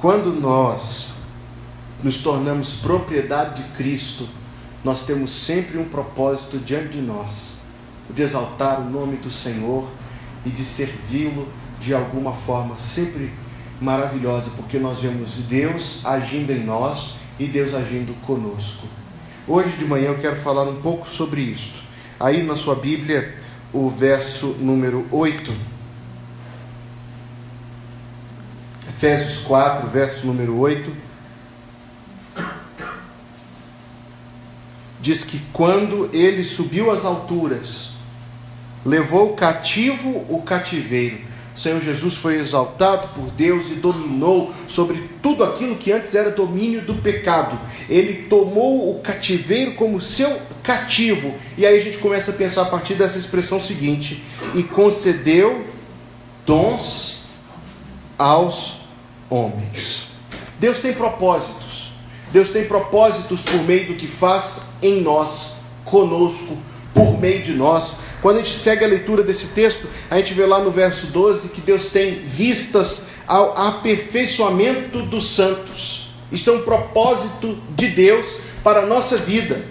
quando nós nos tornamos propriedade de Cristo, nós temos sempre um propósito diante de nós, o de exaltar o nome do Senhor e de servi-lo de alguma forma sempre maravilhosa, porque nós vemos Deus agindo em nós e Deus agindo conosco. Hoje de manhã eu quero falar um pouco sobre isto. Aí na sua Bíblia, o verso número 8, Efésios 4, verso número 8, diz que quando ele subiu às alturas, levou cativo o cativeiro. O Senhor Jesus foi exaltado por Deus e dominou sobre tudo aquilo que antes era domínio do pecado. Ele tomou o cativeiro como seu cativo. E aí a gente começa a pensar a partir dessa expressão seguinte: e concedeu dons aos homens. Deus tem propósitos. Deus tem propósitos por meio do que faz em nós, conosco, por meio de nós. Quando a gente segue a leitura desse texto, a gente vê lá no verso 12 que Deus tem vistas ao aperfeiçoamento dos santos. Isto é um propósito de Deus para a nossa vida.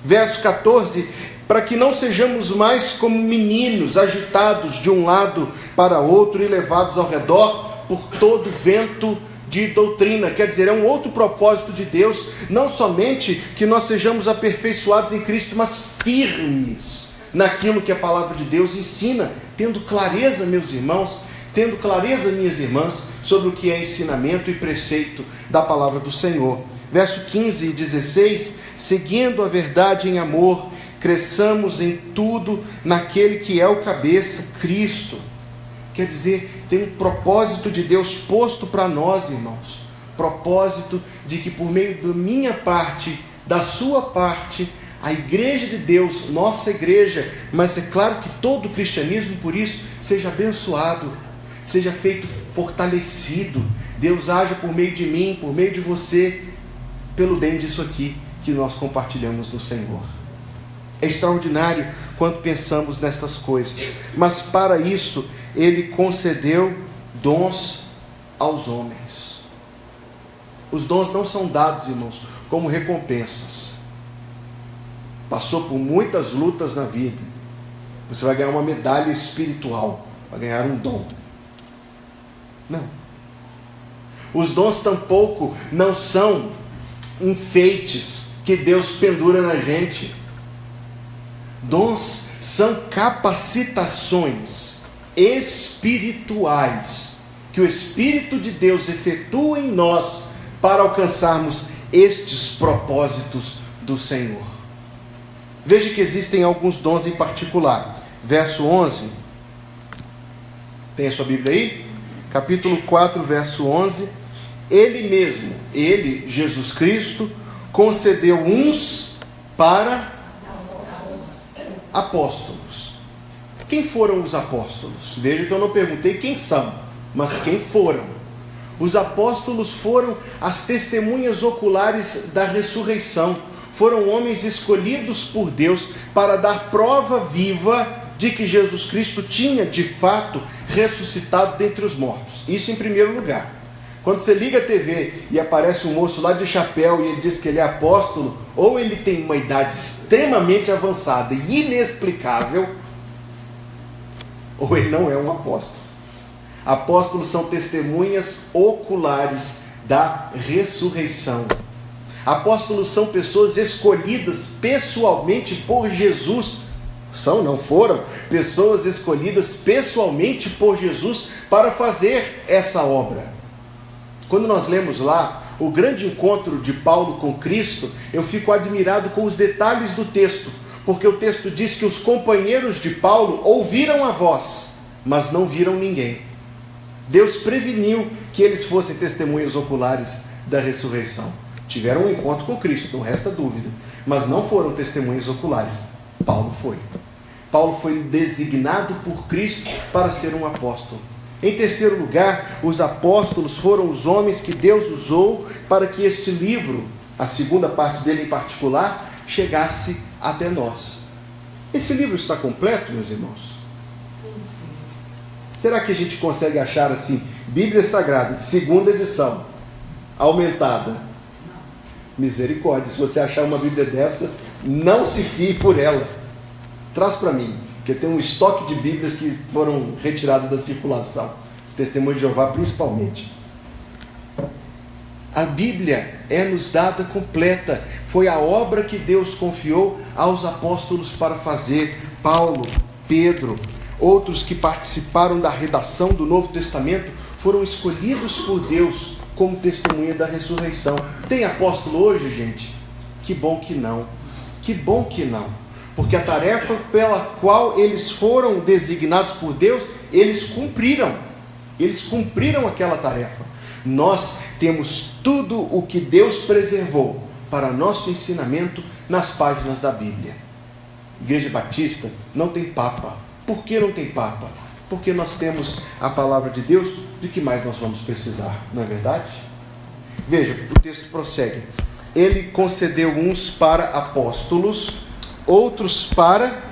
Verso 14, para que não sejamos mais como meninos agitados de um lado para outro e levados ao redor por todo vento de doutrina. Quer dizer, é um outro propósito de Deus, não somente que nós sejamos aperfeiçoados em Cristo, mas firmes naquilo que a palavra de Deus ensina, tendo clareza, meus irmãos, tendo clareza, minhas irmãs, sobre o que é ensinamento e preceito da palavra do Senhor. Verso 15 e 16, seguindo a verdade em amor, cresçamos em tudo naquele que é o cabeça, Cristo. Quer dizer, tem um propósito de Deus posto para nós, irmãos. Propósito de que por meio da minha parte, da sua parte, a igreja de Deus, nossa igreja, mas é claro que todo o cristianismo, por isso, seja abençoado, seja feito fortalecido. Deus haja por meio de mim, por meio de você, pelo bem disso aqui que nós compartilhamos no Senhor. É extraordinário quando pensamos nessas coisas, mas para isso Ele concedeu dons aos homens. Os dons não são dados, irmãos, como recompensas. Passou por muitas lutas na vida, você vai ganhar uma medalha espiritual, vai ganhar um dom. Não. Os dons tampouco não são enfeites que Deus pendura na gente. Dons são capacitações espirituais que o Espírito de Deus efetua em nós para alcançarmos estes propósitos do Senhor. Veja que existem alguns dons em particular. Verso 11. Tem a sua Bíblia aí? Capítulo 4, verso 11. Ele mesmo, Ele, Jesus Cristo, concedeu uns para apóstolos. Quem foram os apóstolos? Veja que eu não perguntei quem são, mas quem foram. Os apóstolos foram as testemunhas oculares da ressurreição. Foram homens escolhidos por Deus para dar prova viva de que Jesus Cristo tinha de fato ressuscitado dentre os mortos. Isso em primeiro lugar. Quando você liga a TV e aparece um moço lá de chapéu e ele diz que ele é apóstolo, ou ele tem uma idade extremamente avançada e inexplicável, ou ele não é um apóstolo. Apóstolos são testemunhas oculares da ressurreição. Apóstolos são pessoas escolhidas pessoalmente por Jesus. Foram pessoas escolhidas pessoalmente por Jesus para fazer essa obra. Quando nós lemos lá o grande encontro de Paulo com Cristo, eu fico admirado com os detalhes do texto, porque o texto diz que os companheiros de Paulo ouviram a voz, mas não viram ninguém. Deus preveniu que eles fossem testemunhas oculares da ressurreição. Tiveram um encontro com Cristo, não resta dúvida, mas não foram testemunhas oculares. Paulo foi. Paulo foi designado por Cristo para ser um apóstolo. Em terceiro lugar, os apóstolos foram os homens que Deus usou para que este livro, a segunda parte dele em particular, chegasse até nós. Esse livro está completo, meus irmãos? Sim. Será que a gente consegue achar assim, Bíblia Sagrada, segunda edição, aumentada? Misericórdia. Se você achar uma Bíblia dessa, não se fie por ela. Traz para mim, porque eu tenho um estoque de Bíblias que foram retiradas da circulação. Testemunho de Jeová principalmente. A Bíblia é nos dada completa. Foi a obra que Deus confiou aos apóstolos para fazer. Paulo, Pedro, outros que participaram da redação do Novo Testamento foram escolhidos por Deus como testemunha da ressurreição. Tem apóstolo hoje, gente? Que bom que não. Que bom que não. Porque a tarefa pela qual eles foram designados por Deus, eles cumpriram. Eles cumpriram aquela tarefa. Nós temos tudo o que Deus preservou para nosso ensinamento nas páginas da Bíblia. Igreja Batista não tem papa. Por que não tem papa? Porque nós temos a palavra de Deus. De que mais nós vamos precisar, não é verdade? Veja, o texto prossegue. Ele concedeu uns para apóstolos, outros para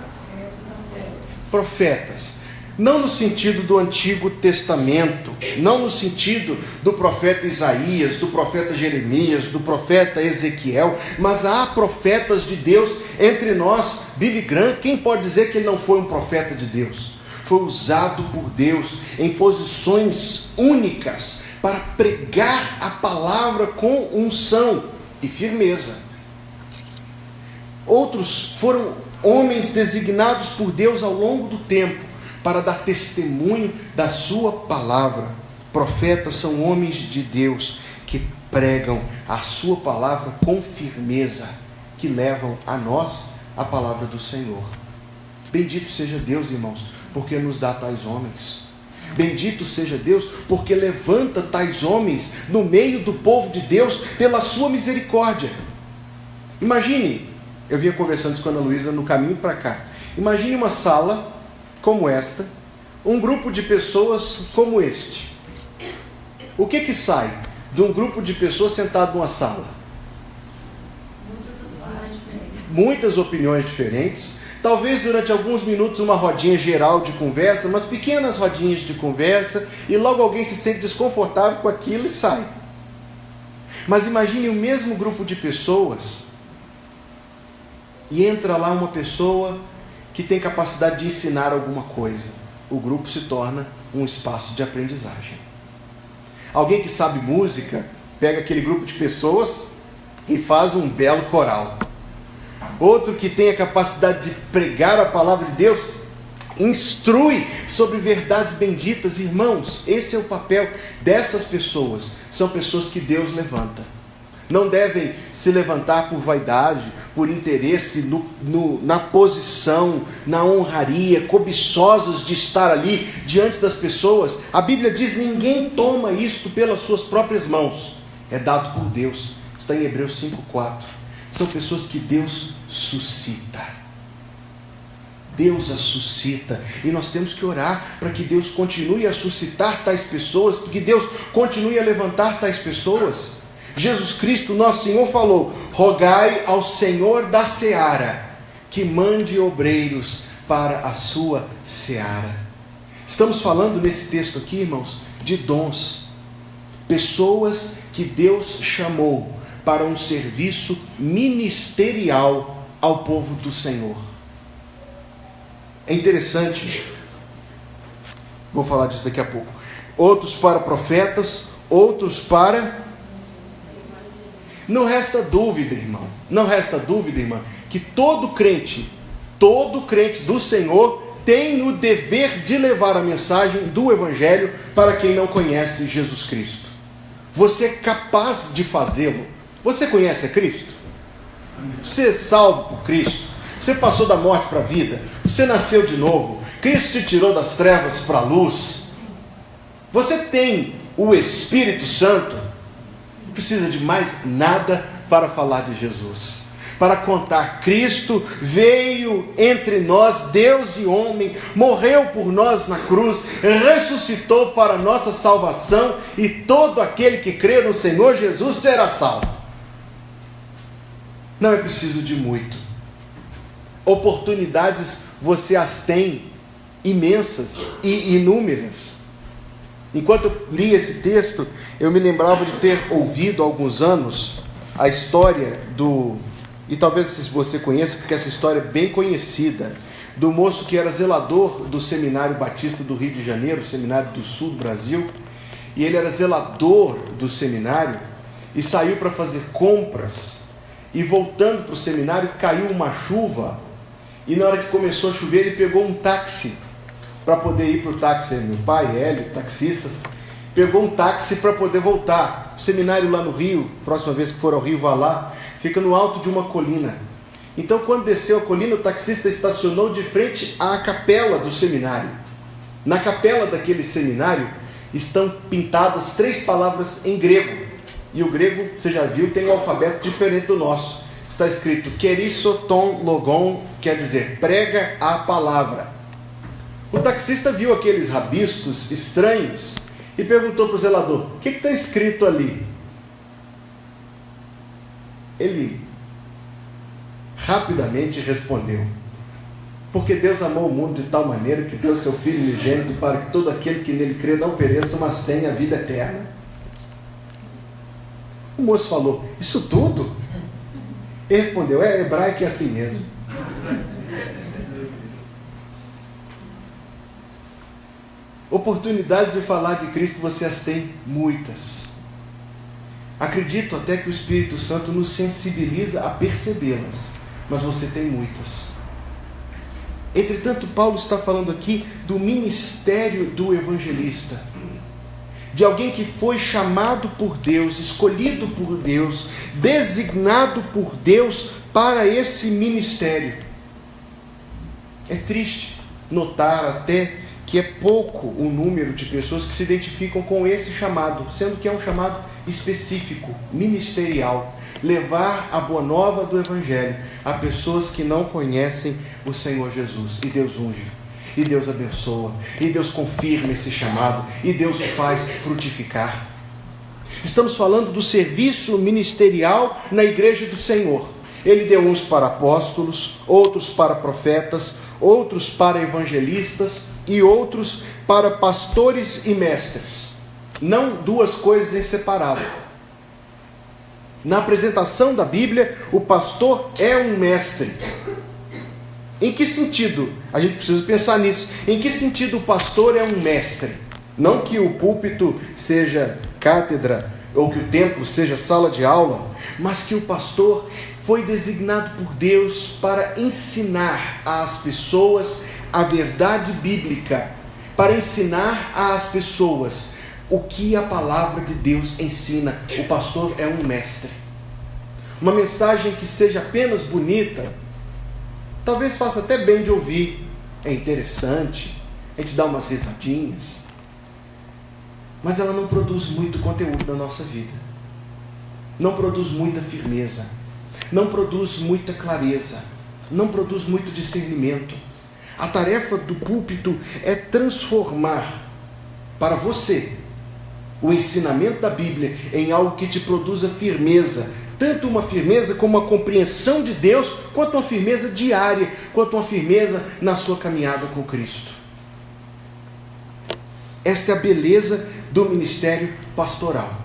profetas. Não no sentido do Antigo Testamento, não no sentido do profeta Isaías, do profeta Jeremias, do profeta Ezequiel, mas há profetas de Deus entre nós. Billy Graham, quem pode dizer que ele não foi um profeta de Deus? Foi usado por Deus em posições únicas para pregar a palavra com unção e firmeza. Outros foram homens designados por Deus ao longo do tempo para dar testemunho da sua palavra. Profetas são homens de Deus que pregam a sua palavra com firmeza, que levam a nós a palavra do Senhor. Bendito seja Deus, irmãos, porque nos dá tais homens. Bendito seja Deus, porque levanta tais homens no meio do povo de Deus pela sua misericórdia. Imagine, eu vinha conversando isso com a Ana Luísa no caminho para cá. Imagine uma sala como esta, um grupo de pessoas como este. O que sai de um grupo de pessoas sentado numa sala? Muitas opiniões diferentes. Talvez durante alguns minutos uma rodinha geral de conversa, umas pequenas rodinhas de conversa, e logo alguém se sente desconfortável com aquilo e sai. Mas imagine o mesmo grupo de pessoas e entra lá uma pessoa que tem capacidade de ensinar alguma coisa. O grupo se torna um espaço de aprendizagem. Alguém que sabe música, pega aquele grupo de pessoas e faz um belo coral. Outro que tem a capacidade de pregar a palavra de Deus, instrui sobre verdades benditas. Irmãos, esse é o papel dessas pessoas. São pessoas que Deus levanta. Não devem se levantar por vaidade, por interesse na posição, na honraria, cobiçosos de estar ali diante das pessoas. A Bíblia diz: ninguém toma isto pelas suas próprias mãos. É dado por Deus. Está em Hebreus 5:4. São pessoas que Deus suscita. Deus as suscita. E nós temos que orar para que Deus continue a suscitar tais pessoas, para que Deus continue a levantar tais pessoas. Jesus Cristo, nosso Senhor, falou: rogai ao Senhor da seara que mande obreiros para a sua seara. Estamos falando nesse texto aqui, irmãos, de dons. Pessoas que Deus chamou para um serviço ministerial ao povo do Senhor. É interessante, vou falar disso daqui a pouco. Outros para profetas, outros para... Não resta dúvida, irmão, que todo crente do Senhor tem o dever de levar a mensagem do Evangelho para quem não conhece Jesus Cristo. Você é capaz de fazê-lo. Você conhece a Cristo? Você é salvo por Cristo? Você passou da morte para a vida? Você nasceu de novo? Cristo te tirou das trevas para a luz? Você tem o Espírito Santo? Não precisa de mais nada para falar de Jesus, para contar: Cristo veio entre nós, Deus e homem, morreu por nós na cruz, ressuscitou para nossa salvação, e todo aquele que crê no Senhor Jesus será salvo. Não é preciso de muito. Oportunidades você as tem imensas e inúmeras. Enquanto eu li esse texto, eu me lembrava de ter ouvido há alguns anos a história e talvez você conheça, porque essa história é bem conhecida, do moço que era zelador do Seminário Batista do Rio de Janeiro, Seminário do Sul do Brasil, e ele era zelador do seminário e saiu para fazer compras, e voltando para o seminário caiu uma chuva, e na hora que começou a chover ele pegou um táxi para poder ir para o táxi. Meu pai, Hélio, taxista, pegou um táxi para poder voltar. O seminário lá no Rio, próxima vez que for ao Rio, vá lá, fica no alto de uma colina. Então, quando desceu a colina, o taxista estacionou de frente à capela do seminário. Na capela daquele seminário estão pintadas 3 palavras em grego. E o grego, você já viu, tem um alfabeto diferente do nosso. Está escrito Kerissoton Logon, quer dizer, prega a palavra. O taxista viu aqueles rabiscos estranhos e perguntou para o zelador: o que está escrito ali? Ele rapidamente respondeu: porque Deus amou o mundo de tal maneira que deu seu Filho unigênito para que todo aquele que nele crê não pereça, mas tenha a vida eterna. O moço falou: isso tudo? Ele respondeu: é hebraico, é assim mesmo. Oportunidades de falar de Cristo você as tem muitas. Acredito até que o Espírito Santo nos sensibiliza a percebê-las, mas você tem muitas. Entretanto, Paulo está falando aqui do ministério do evangelista, de alguém que foi chamado por Deus, escolhido por Deus, designado por Deus para esse ministério. É triste notar até que é pouco o número de pessoas que se identificam com esse chamado, sendo que é um chamado específico, ministerial, levar a boa nova do Evangelho a pessoas que não conhecem o Senhor Jesus. E Deus unge, e Deus abençoa, e Deus confirma esse chamado, e Deus o faz frutificar. Estamos falando do serviço ministerial na igreja do Senhor. Ele deu uns para apóstolos, outros para profetas, outros para evangelistas, e outros para pastores e mestres. Não duas coisas em separado. Na apresentação da Bíblia, o pastor é um mestre. Em que sentido? A gente precisa pensar nisso. Em que sentido o pastor é um mestre? Não que o púlpito seja cátedra ou que o templo seja sala de aula, mas que o pastor foi designado por Deus para ensinar às pessoas a verdade bíblica, para ensinar às pessoas o que a palavra de Deus ensina. O pastor é um mestre. Uma mensagem que seja apenas bonita, talvez faça até bem de ouvir, é interessante, a gente dá umas risadinhas, mas ela não produz muito conteúdo na nossa vida, não produz muita firmeza, não produz muita clareza, não produz muito discernimento. A tarefa do púlpito é transformar para você o ensinamento da Bíblia em algo que te produza firmeza, tanto uma firmeza como uma compreensão de Deus, quanto uma firmeza diária, quanto uma firmeza na sua caminhada com Cristo. Esta é a beleza do ministério pastoral,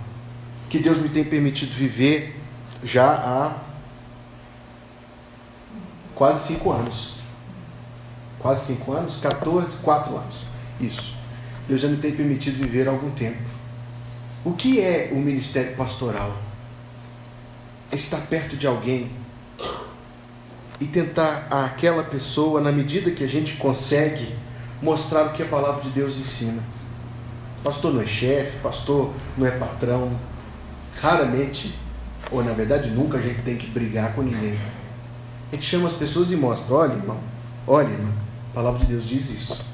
que Deus me tem permitido viver já há quase 5 anos. Quase 5 anos? 4 anos. Isso. Deus já me tem permitido viver há algum tempo. O que é o ministério pastoral? É estar perto de alguém e tentar àquela pessoa, na medida que a gente consegue, mostrar o que a palavra de Deus ensina. Pastor não é chefe, pastor não é patrão. Raramente, ou na verdade nunca, a gente tem que brigar com ninguém. A gente chama as pessoas e mostra: olha, irmão, a palavra de Deus diz isso.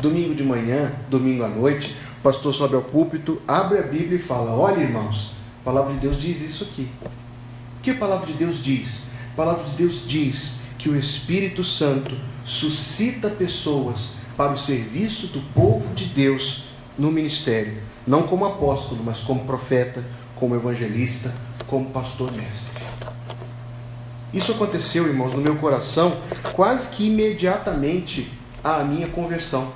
Domingo de manhã, domingo à noite, o pastor sobe ao púlpito, abre a Bíblia e fala: olha, irmãos, a palavra de Deus diz isso aqui. O que a palavra de Deus diz? A palavra de Deus diz que o Espírito Santo suscita pessoas para o serviço do povo de Deus no ministério, não como apóstolo, mas como profeta, como evangelista, como pastor mestre. Isso aconteceu, irmãos, no meu coração quase que imediatamente à minha conversão.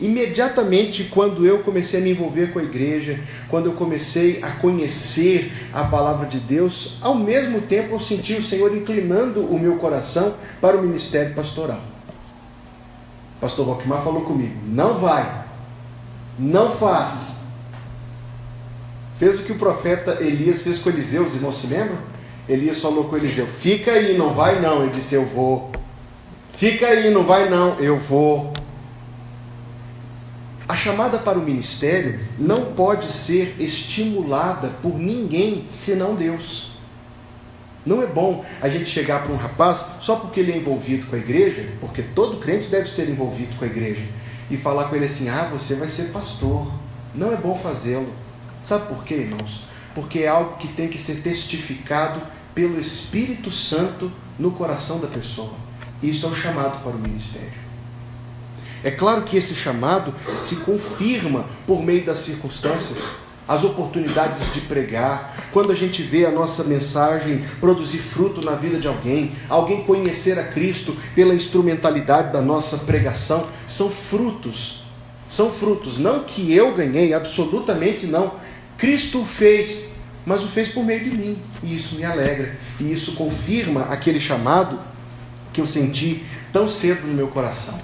imediatamente quando eu comecei a me envolver com a igreja, quando eu comecei a conhecer a palavra de Deus, ao mesmo tempo eu senti o Senhor inclinando o meu coração para o ministério pastoral. O pastor Valquimar falou comigo: não vai, não faz. Fez o que o profeta Elias fez com Eliseu, os irmãos se lembram? Elias falou com Eliseu: fica aí, não vai não. Ele disse: eu vou. Fica aí, não vai não, eu vou. A chamada para o ministério não pode ser estimulada por ninguém senão Deus. Não é bom a gente chegar para um rapaz só porque ele é envolvido com a igreja, porque todo crente deve ser envolvido com a igreja, e falar com ele assim: você vai ser pastor. Não é bom fazê-lo. Sabe por quê, irmãos? Porque é algo que tem que ser testificado pelo Espírito Santo no coração da pessoa. Isso é o chamado para o ministério. É claro que esse chamado se confirma por meio das circunstâncias, as oportunidades de pregar, quando a gente vê a nossa mensagem produzir fruto na vida de alguém conhecer a Cristo pela instrumentalidade da nossa pregação, são frutos, não que eu ganhei, absolutamente não. Cristo fez, mas o fez por meio de mim, e isso me alegra, e isso confirma aquele chamado que eu senti tão cedo no meu coração.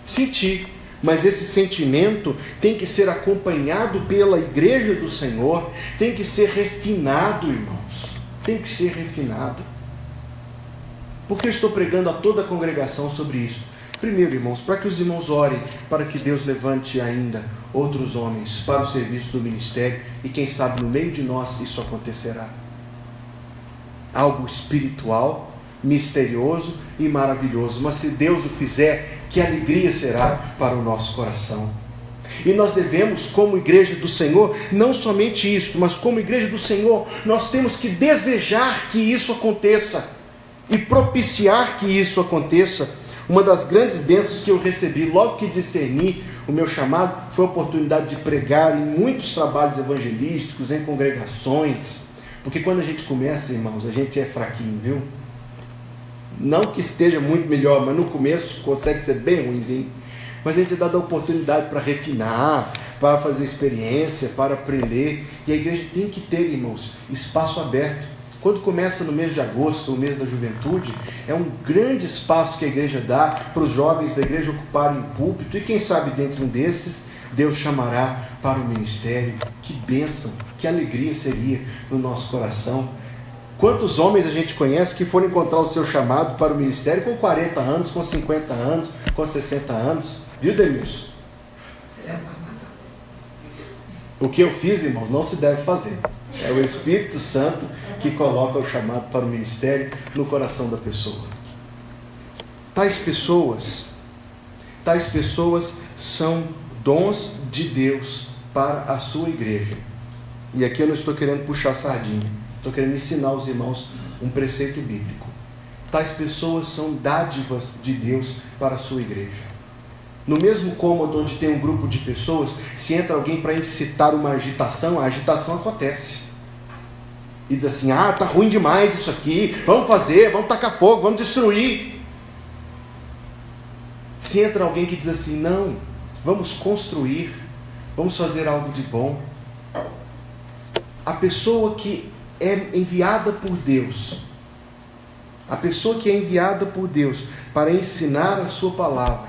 Senti, mas esse sentimento tem que ser acompanhado pela igreja do Senhor, tem que ser refinado, irmãos, tem que ser refinado. Por que eu estou pregando a toda a congregação sobre isso? Primeiro, irmãos, para que os irmãos orem, para que Deus levante ainda outros homens para o serviço do ministério, e quem sabe no meio de nós isso acontecerá. Algo espiritual, misterioso e maravilhoso, mas se Deus o fizer, que alegria será para o nosso coração. E nós devemos, como igreja do Senhor, não somente isso, mas como igreja do Senhor, nós temos que desejar que isso aconteça e propiciar que isso aconteça. Uma das grandes bênçãos que eu recebi logo que discerni o meu chamado foi a oportunidade de pregar em muitos trabalhos evangelísticos, em congregações, porque quando a gente começa, irmãos, a gente é fraquinho, viu? Não que esteja muito melhor, mas no começo consegue ser bem ruimzinho. Mas a gente é dado a oportunidade para refinar, para fazer experiência, para aprender. E a igreja tem que ter, irmãos, espaço aberto. Quando começa no mês de agosto, o mês da juventude, é um grande espaço que a igreja dá para os jovens da igreja ocuparem o púlpito. E quem sabe dentro desses, Deus chamará para o ministério. Que bênção, que alegria seria no nosso coração. Quantos homens a gente conhece que foram encontrar o seu chamado para o ministério com 40 anos, com 50 anos, com 60 anos? Viu, Demilson? O que eu fiz, irmãos, não se deve fazer. É o Espírito Santo que coloca o chamado para o ministério no coração da pessoa. Tais pessoas são dons de Deus para a sua igreja. E aqui eu não estou querendo puxar sardinha. Estou querendo ensinar aos irmãos um preceito bíblico. Tais pessoas são dádivas de Deus para a sua igreja. No mesmo cômodo onde tem um grupo de pessoas, se entra alguém para incitar uma agitação, a agitação acontece. E diz assim: está ruim demais isso aqui, vamos fazer, vamos tacar fogo, vamos destruir. Se entra alguém que diz assim: não, vamos construir, vamos fazer algo de bom. A pessoa que é enviada por Deus, para ensinar a sua palavra,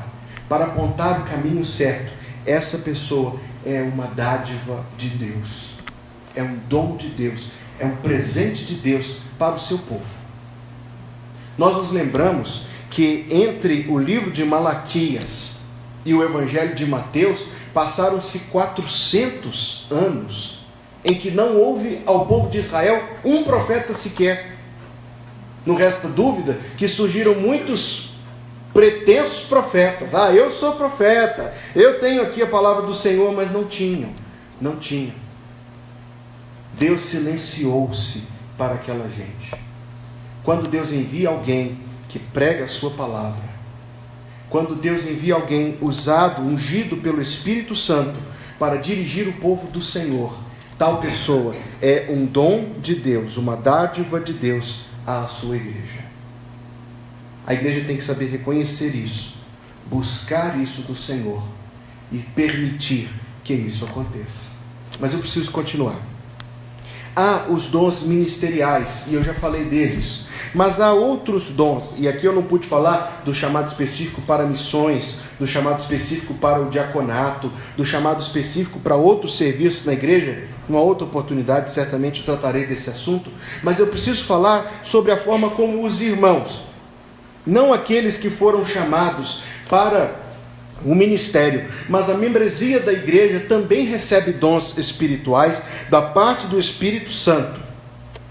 para apontar o caminho certo, essa pessoa é uma dádiva de Deus, é um dom de Deus, é um presente de Deus para o seu povo. Nós nos lembramos que entre o livro de Malaquias e o evangelho de Mateus passaram-se 400 anos em que não houve ao povo de Israel um profeta sequer. Não resta dúvida que surgiram muitos pretensos profetas. Eu sou profeta, eu tenho aqui a palavra do Senhor, mas não tinham. Deus silenciou-se para aquela gente. Quando Deus envia alguém que prega a sua palavra, quando Deus envia alguém usado, ungido pelo Espírito Santo para dirigir o povo do Senhor, tal pessoa é um dom de Deus, uma dádiva de Deus à sua igreja. A igreja tem que saber reconhecer isso, buscar isso do Senhor e permitir que isso aconteça. Mas eu preciso continuar. Há os dons ministeriais, e eu já falei deles, mas há outros dons, e aqui eu não pude falar do chamado específico para missões, do chamado específico para o diaconato, do chamado específico para outros serviços na igreja. Numa outra oportunidade certamente eu tratarei desse assunto, mas eu preciso falar sobre a forma como os irmãos, não aqueles que foram chamados para o ministério, mas a membresia da igreja também recebe dons espirituais da parte do Espírito Santo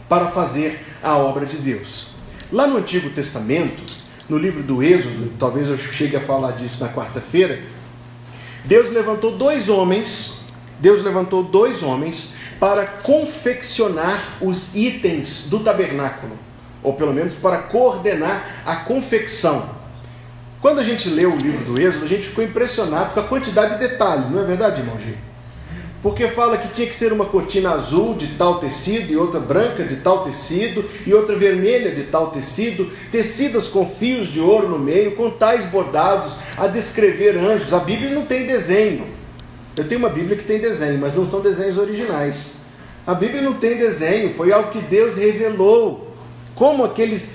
para fazer a obra de Deus. Lá no Antigo Testamento, no livro do Êxodo, talvez eu chegue a falar disso na quarta-feira, Deus levantou dois homens para confeccionar os itens do tabernáculo, ou pelo menos para coordenar a confecção. Quando a gente leu o livro do Êxodo, a gente ficou impressionado com a quantidade de detalhes, não é verdade, irmão G? Porque fala que tinha que ser uma cortina azul de tal tecido, e outra branca de tal tecido, e outra vermelha de tal tecido, tecidas com fios de ouro no meio, com tais bordados, a descrever anjos. A Bíblia não tem desenho. Eu tenho uma Bíblia que tem desenho, mas não são desenhos originais. A Bíblia não tem desenho, foi algo que Deus revelou. Como aqueles...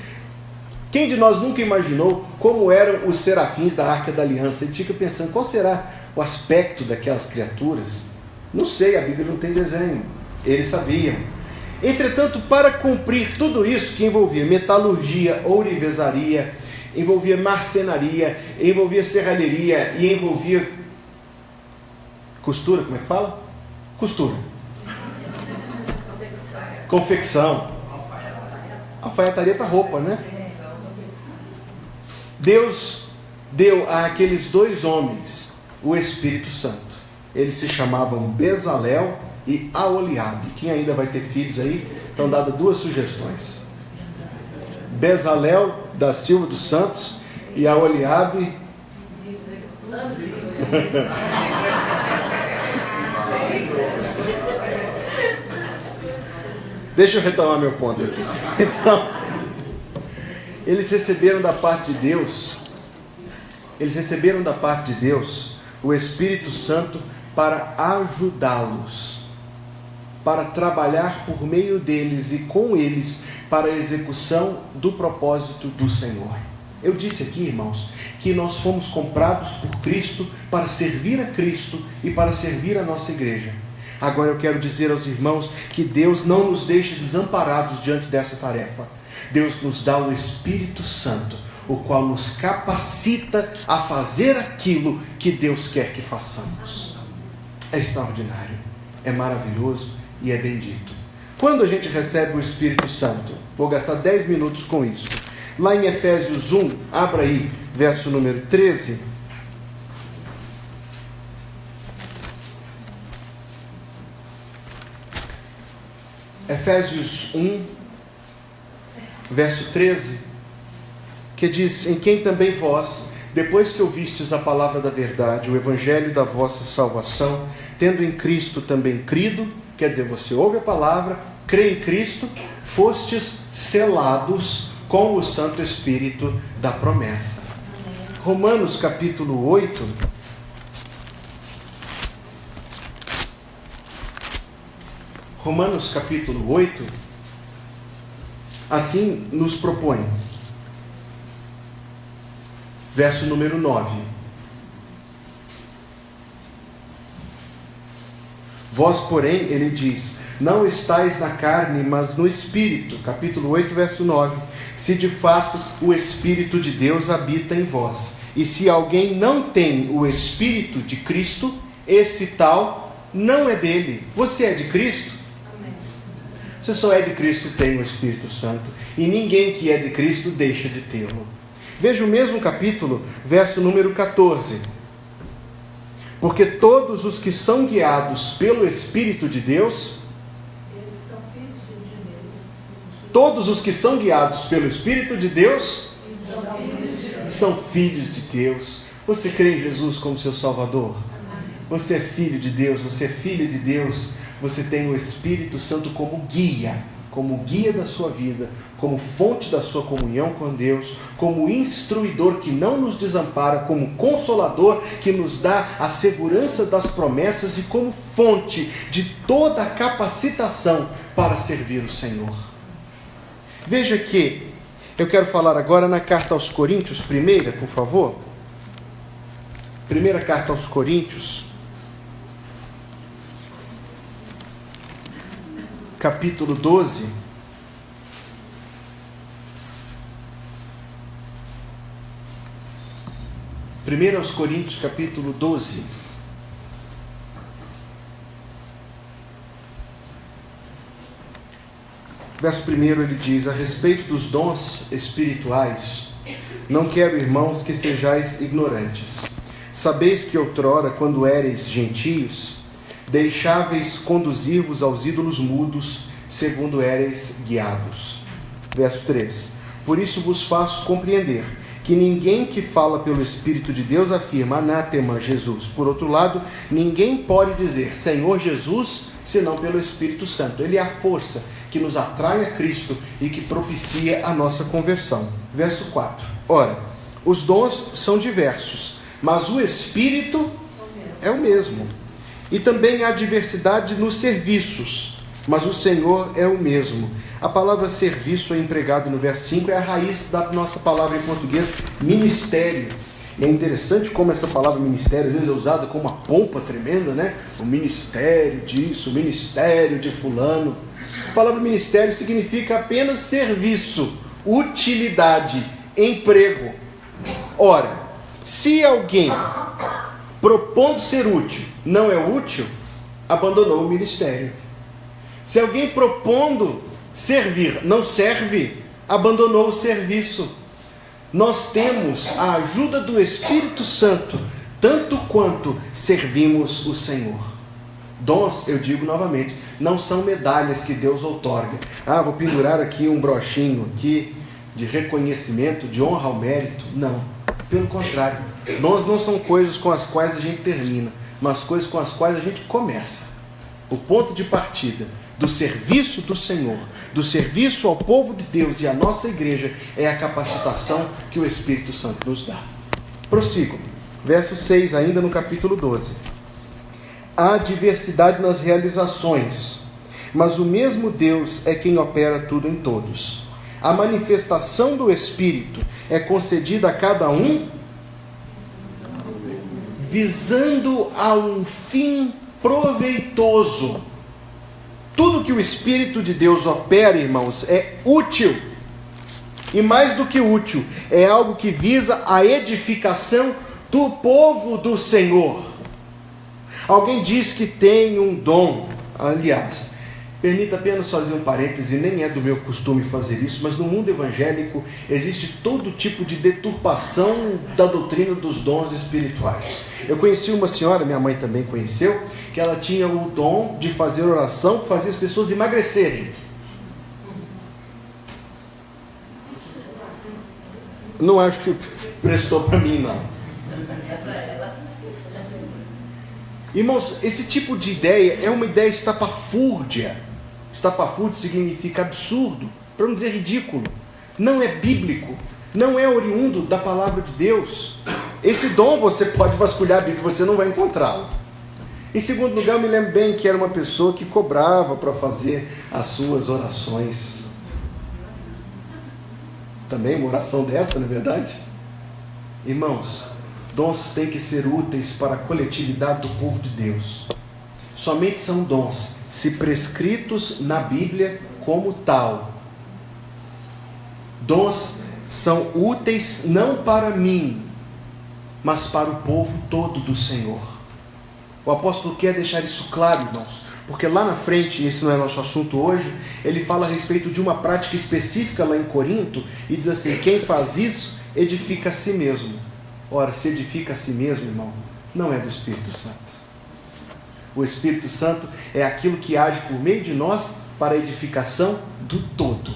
Quem de nós nunca imaginou como eram os serafins da Arca da Aliança? Ele fica pensando, qual será o aspecto daquelas criaturas? Não sei, a Bíblia não tem desenho. Eles sabiam. Entretanto, para cumprir tudo isso que envolvia metalurgia, ourivesaria, envolvia marcenaria, envolvia serralheria e envolvia costura, como é que fala? Costura. Confecção. Alfaiataria para roupa, né? Deus deu àqueles dois homens o Espírito Santo. Eles se chamavam Bezalel e Aholiabe. Quem ainda vai ter filhos aí? Estão dadas duas sugestões. Bezalel da Silva dos Santos e Aholiabe... Deixa eu retomar meu ponto aqui. Então, eles receberam da parte de Deus, o Espírito Santo para ajudá-los, para trabalhar por meio deles e com eles para a execução do propósito do Senhor. Eu disse aqui, irmãos, que nós fomos comprados por Cristo para servir a Cristo e para servir a nossa igreja. Agora eu quero dizer aos irmãos que Deus não nos deixa desamparados diante dessa tarefa. Deus nos dá o Espírito Santo, o qual nos capacita a fazer aquilo que Deus quer que façamos. É extraordinário, é maravilhoso e é bendito. Quando a gente recebe o Espírito Santo, vou gastar 10 minutos com isso. Lá em Efésios 1, abra aí, verso número 13. Efésios 1, verso 13, que diz: em quem também vós, depois que ouvistes a palavra da verdade, o evangelho da vossa salvação, tendo em Cristo também crido, quer dizer, você ouve a palavra, crê em Cristo, fostes selados com o Santo Espírito da promessa. Romanos capítulo 8, assim nos propõe. Verso número 9. Vós, porém, ele diz, não estáis na carne, mas no Espírito. Capítulo 8, verso 9. Se de fato o Espírito de Deus habita em vós. E se alguém não tem o Espírito de Cristo, esse tal não é dele. Você é de Cristo? Você só é de Cristo e tem o Espírito Santo. E ninguém que é de Cristo deixa de tê-lo. Veja o mesmo capítulo, verso número 14. Porque todos os que são guiados pelo Espírito de Deus... Todos os que são guiados pelo Espírito de Deus... são filhos de Deus. Você crê em Jesus como seu Salvador? Você é filho de Deus, você é filha de Deus... Você tem o Espírito Santo como guia, como guia da sua vida, como fonte da sua comunhão com Deus, como instruidor que não nos desampara, como consolador que nos dá a segurança das promessas e como fonte de toda a capacitação para servir o Senhor. Veja que eu quero falar agora na carta aos Coríntios, primeira, por favor. Primeira carta aos Coríntios, capítulo 12. Primeiro aos Coríntios, capítulo 12. Verso 1 ele diz: a respeito dos dons espirituais, não quero, irmãos, que sejais ignorantes. Sabeis que outrora, quando éreis gentios, deixáveis conduzir-vos aos ídolos mudos, segundo éreis guiados. Verso 3. Por isso vos faço compreender que ninguém que fala pelo Espírito de Deus afirma anátema Jesus. Por outro lado, ninguém pode dizer Senhor Jesus, senão pelo Espírito Santo. Ele é a força que nos atrai a Cristo e que propicia a nossa conversão. Verso 4. Ora, os dons são diversos, mas o Espírito é o mesmo. E também há diversidade nos serviços, mas o Senhor é o mesmo. A palavra serviço é empregada no verso 5, é a raiz da nossa palavra em português, ministério. E é interessante como essa palavra ministério às vezes é usada com uma pompa tremenda, né? O ministério disso, o ministério de fulano. A palavra ministério significa apenas serviço, utilidade, emprego. Ora, se alguém propondo ser útil não é útil, abandonou o ministério. Se alguém propondo servir não serve, abandonou o serviço. Nós temos a ajuda do Espírito Santo, tanto quanto servimos o Senhor. Dons, eu digo novamente, não são medalhas que Deus outorga. Vou pendurar aqui um brochinho aqui de reconhecimento, de honra ao mérito. Não, pelo contrário. Dons não são coisas com as quais a gente termina, mas coisas com as quais a gente começa. O ponto de partida do serviço do Senhor, do serviço ao povo de Deus e à nossa igreja, é a capacitação que o Espírito Santo nos dá. Prossigo. Verso 6, ainda no capítulo 12. Há diversidade nas realizações, mas o mesmo Deus é quem opera tudo em todos. A manifestação do Espírito é concedida a cada um visando a um fim proveitoso. Tudo que o Espírito de Deus opera, irmãos, é útil. E mais do que útil, é algo que visa a edificação do povo do Senhor. Alguém diz que tem um dom. Aliás, permita apenas fazer um parêntese, nem é do meu costume fazer isso, mas no mundo evangélico existe todo tipo de deturpação da doutrina dos dons espirituais. Eu conheci uma senhora, minha mãe também conheceu, que ela tinha o dom de fazer oração que fazia as pessoas emagrecerem. Não acho que prestou para mim, não. Irmãos, esse tipo de ideia é uma ideia estapafúrdia. Estapafúrdio significa absurdo, para não dizer ridículo. Não é bíblico, não é oriundo da palavra de Deus. Esse dom você pode vasculhar a Bíblia, você não vai encontrá-lo. Em segundo lugar, eu me lembro bem que era uma pessoa que cobrava para fazer as suas orações. Também uma oração dessa, não é verdade? Irmãos, dons têm que ser úteis para a coletividade do povo de Deus. Somente são dons se prescritos na Bíblia como tal. Dons são úteis não para mim, mas para o povo todo do Senhor. O apóstolo quer deixar isso claro, irmãos, porque lá na frente, e esse não é nosso assunto hoje, ele fala a respeito de uma prática específica lá em Corinto, e diz assim: quem faz isso, edifica a si mesmo. Ora, se edifica a si mesmo, irmão, não é do Espírito Santo. O Espírito Santo é aquilo que age por meio de nós para a edificação do todo.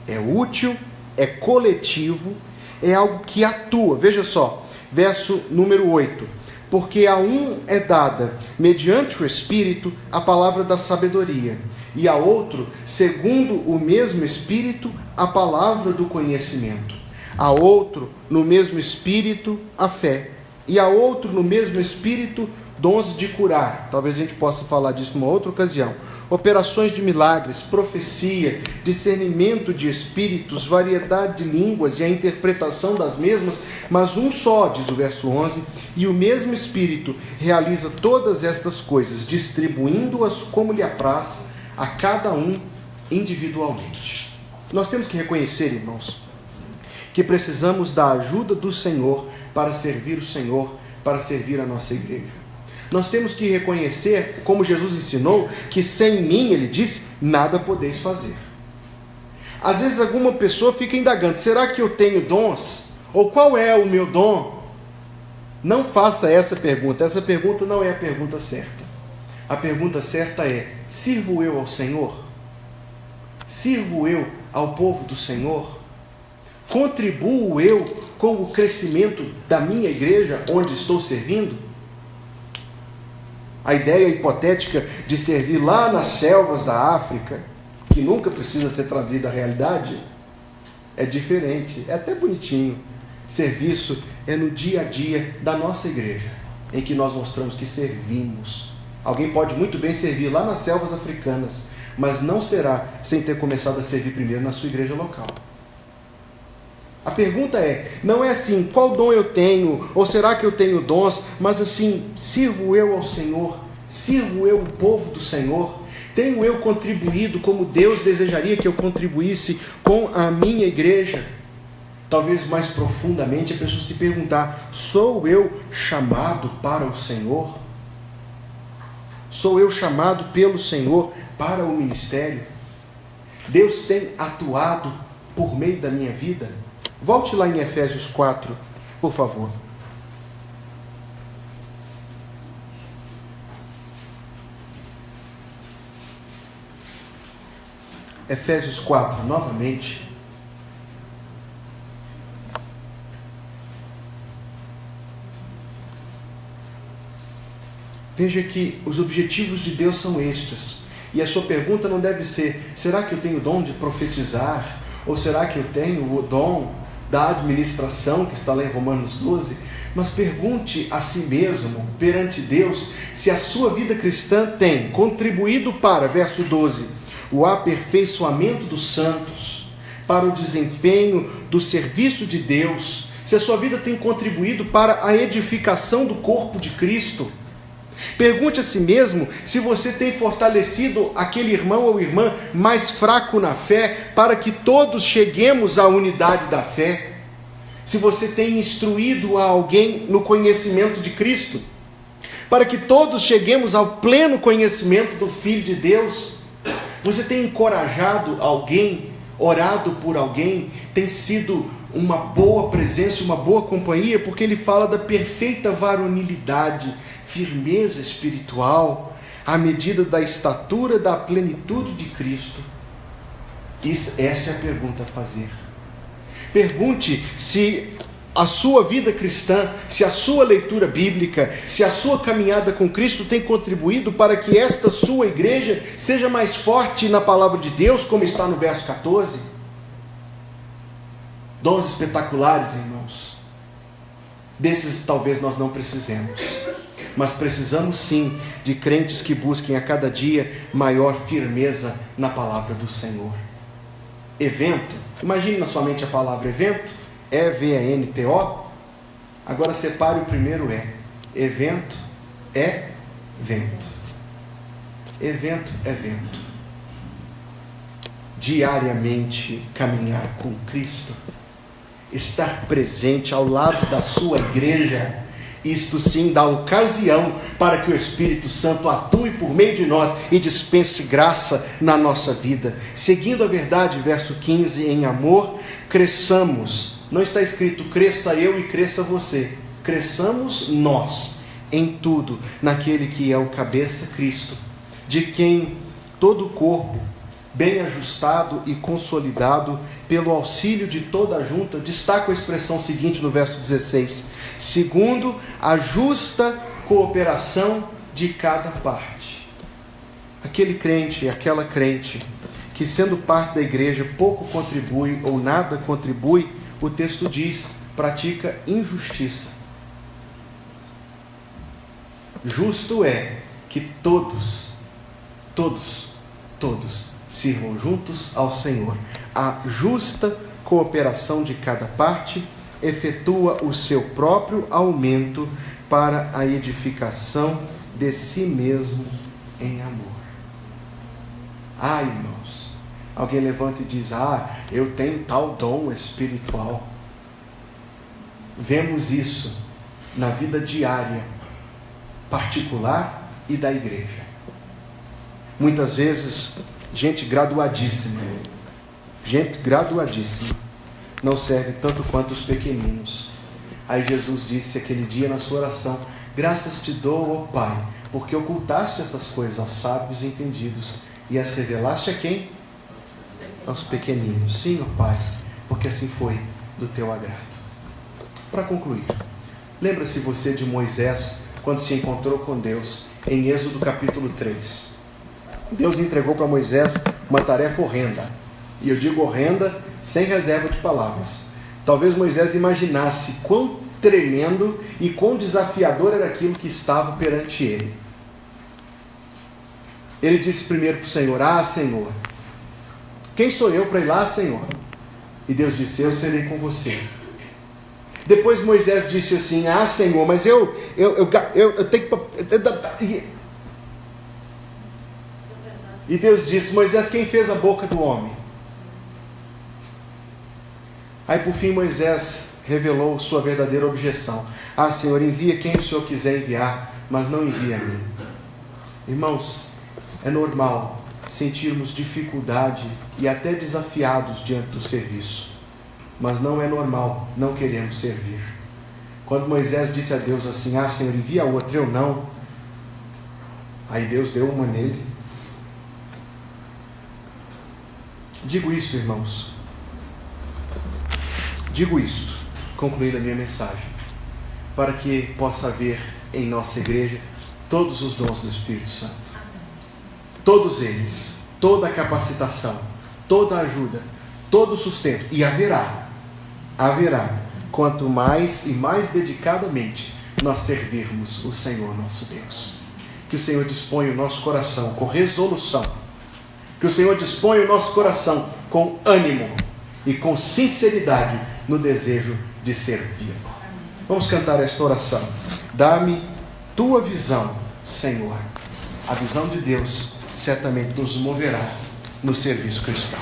É útil, é coletivo, é algo que atua. Veja só, verso número 8. porque a um é dada, mediante o Espírito, a palavra da sabedoria, e a outro, segundo o mesmo Espírito, a palavra do conhecimento. A outro, no mesmo Espírito, a fé. E a outro, no mesmo Espírito, dons de curar. Talvez a gente possa falar disso numa outra ocasião. Operações de milagres, profecia, discernimento de espíritos, variedade de línguas e a interpretação das mesmas, mas um só, diz o verso 11, e o mesmo Espírito realiza todas estas coisas, distribuindo-as como lhe apraz a cada um individualmente. Nós temos que reconhecer, irmãos, que precisamos da ajuda do Senhor para servir o Senhor, para servir a nossa igreja. Nós temos que reconhecer, como Jesus ensinou, que sem mim, ele disse, nada podeis fazer. Às vezes alguma pessoa fica indagando, será que eu tenho dons? Ou qual é o meu dom? Não faça essa pergunta não é a pergunta certa. A pergunta certa é, sirvo eu ao Senhor? Sirvo eu ao povo do Senhor? Contribuo eu com o crescimento da minha igreja onde estou servindo? A ideia hipotética de servir lá nas selvas da África, que nunca precisa ser trazida à realidade, é diferente, é até bonitinho. Serviço é no dia a dia da nossa igreja, em que nós mostramos que servimos. Alguém pode muito bem servir lá nas selvas africanas, mas não será sem ter começado a servir primeiro na sua igreja local. A pergunta não é assim, qual dom eu tenho, ou será que eu tenho dons, mas assim, sirvo eu ao Senhor, sirvo eu o povo do Senhor, tenho eu contribuído como Deus desejaria que eu contribuísse com a minha igreja? Talvez mais profundamente a pessoa se perguntar, sou eu chamado para o Senhor? Sou eu chamado pelo Senhor para o ministério? Deus tem atuado por meio da minha vida? Volte lá em Efésios 4, por favor. Efésios 4, novamente. Veja que os objetivos de Deus são estes. E a sua pergunta não deve ser, será que eu tenho o dom de profetizar? Ou será que eu tenho o dom da administração, que está lá em Romanos 12, mas pergunte a si mesmo, perante Deus, se a sua vida cristã tem contribuído para, verso 12, o aperfeiçoamento dos santos, para o desempenho do serviço de Deus, se a sua vida tem contribuído para a edificação do corpo de Cristo. Pergunte a si mesmo se você tem fortalecido aquele irmão ou irmã mais fraco na fé, para que todos cheguemos à unidade da fé. Se você tem instruído a alguém no conhecimento de Cristo, para que todos cheguemos ao pleno conhecimento do Filho de Deus. Você tem encorajado alguém, orado por alguém, tem sido uma boa presença, uma boa companhia, porque ele fala da perfeita varonilidade, firmeza espiritual, à medida da estatura da plenitude de Cristo. Essa é a pergunta a fazer. Pergunte se a sua vida cristã, se a sua leitura bíblica, se a sua caminhada com Cristo tem contribuído para que esta sua igreja seja mais forte na palavra de Deus, como está no verso 14. Dons espetaculares, irmãos. Desses talvez nós não precisemos, mas precisamos sim de crentes que busquem a cada dia maior firmeza na palavra do Senhor. Evento, imagine na sua mente a palavra evento, E-V-E-N-T-O. Agora separe o primeiro evento é vento. Evento é vento. Diariamente caminhar com Cristo, estar presente ao lado da sua igreja, isto sim dá ocasião para que o Espírito Santo atue por meio de nós e dispense graça na nossa vida. Seguindo a verdade, verso 15, em amor, cresçamos. Não está escrito cresça eu e cresça você. Cresçamos nós em tudo, naquele que é o cabeça, Cristo, de quem todo o corpo, bem ajustado e consolidado pelo auxílio de toda a junta. Destaco a expressão seguinte no verso 16: segundo a justa cooperação de cada parte. Aquele crente e aquela crente que, sendo parte da igreja, pouco contribui ou nada contribui, o texto diz, pratica injustiça. Justo é que todos sirvam juntos ao Senhor. A justa cooperação de cada parte efetua o seu próprio aumento para a edificação de si mesmo em amor. Irmãos, alguém levanta e diz: eu tenho tal dom espiritual. Vemos isso na vida diária, particular e da igreja. Muitas vezes, gente graduadíssima não serve tanto quanto os pequeninos. Aí Jesus disse aquele dia na sua oração: graças te dou, ó Pai, porque ocultaste estas coisas aos sábios e entendidos e as revelaste a quem? Aos pequeninos. Sim, ó Pai, porque assim foi do teu agrado. Para concluir, lembra-se você de Moisés quando se encontrou com Deus em Êxodo capítulo 3. Deus entregou para Moisés uma tarefa horrenda. E eu digo horrenda sem reserva de palavras. Talvez Moisés imaginasse quão tremendo e quão desafiador era aquilo que estava perante ele. Ele disse primeiro para o Senhor: Senhor, quem sou eu para ir lá, Senhor? E Deus disse: eu serei com você. Depois Moisés disse assim: Senhor, mas eu tenho que... E Deus disse: Moisés, quem fez a boca do homem? Aí por fim Moisés revelou sua verdadeira objeção: Senhor, envia quem o Senhor quiser enviar, mas não envia a mim. Irmãos, é normal sentirmos dificuldade e até desafiados diante do serviço, mas não é normal não querermos servir. Quando Moisés disse a Deus assim: Senhor, envia outra, eu não. Aí Deus deu uma nele. Digo isto, irmãos, concluindo a minha mensagem, para que possa haver em nossa igreja todos os dons do Espírito Santo. Todos eles, toda a capacitação, toda a ajuda, todo o sustento. E haverá, quanto mais e mais dedicadamente nós servirmos o Senhor nosso Deus. Que o Senhor disponha o nosso coração com resolução. Que o Senhor disponha o nosso coração com ânimo e com sinceridade no desejo de servir. Vamos cantar esta oração. Dá-me tua visão, Senhor. A visão de Deus certamente nos moverá no serviço cristão.